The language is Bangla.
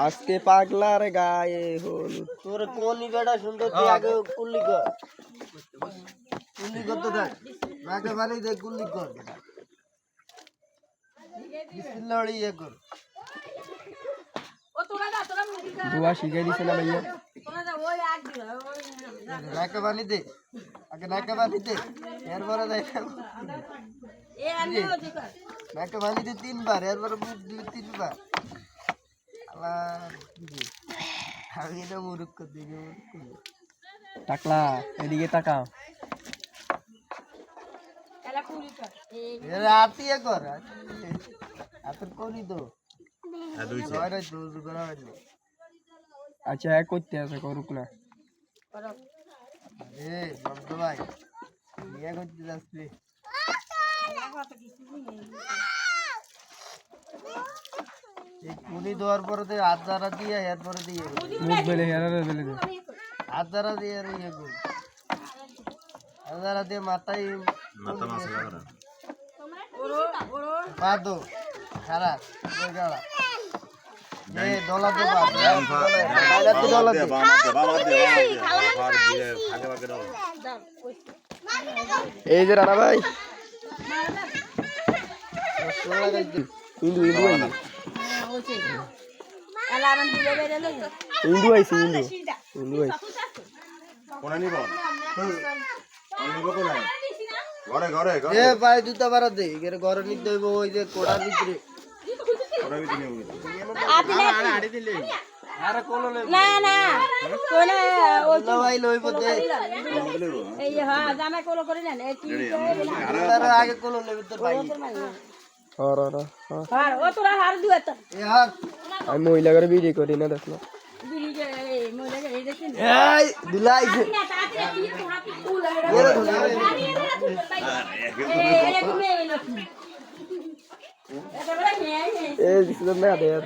আজকে পাগলার গায়ে হলুদ। তোর কোন বেটা সুন্দর তুই আগে কুল্লি কর তো দেখ নাকে বাড়ি দে কুল্লি কর বিসমিল্লাহ ইয়ে কর দুয়া শিখাই দিছে না ভাইয়া নাকে বাড়ি দে আগে নাকে বাড়ি দে এরপরে দেখ নাকে বাড়ি দে 3 বার এরপরে মুখ দিবি 3 বার আমি এটা মুরুক্ষ দিকে টাকলা এদিকে তাকাও। আতিয়ে কর আতর করি তো আচ্ছা এক করতে আছে করুক না। এ বন্ধু ভাই বিয়ে করতে যাচ্ছি এই কুনি দেওয়ার পরে তো হাত দ্বারা দিয়ে এরপরে দিয়ে মুখ বেলে হেরারে বেলে দে। হাত দ্বারা দিয়ে আর ইয়ে কর হাত দ্বারা দিয়ে মাথায় পা দো খারাপ গাড়া এ ডলা দে ডলা দে এই যে রানা ভাই ইন্দু ইন্দু আইছে ইন্দু আইছে ইন্দু ইন্দু আইছে কোনা নিব নিব কোনা ঘরে ঘরে এ ভাই জুতা বাড়া দে এর ঘরে নিতে হইব ওই যে কোড়ার ভিতরে কোনা ভিতরে নিব আড়ি দিলে আরে কোলো লে না না কোনা ওই না ভাই লইব দে এই হ্যাঁ জামা কোলো করে নেন এই কি তার আগে কোলো লেবে তোর ভাই আর আর ও তোরা হার দুয়া তো এ হার আমি মহিলা করে ভিডিও করি না দেখলো। বিড়ি যে মোরে এই দেখেন এই দুলাইছে না তাতে কি হাতি ফুল এরে এই এই দিছে না দেয়া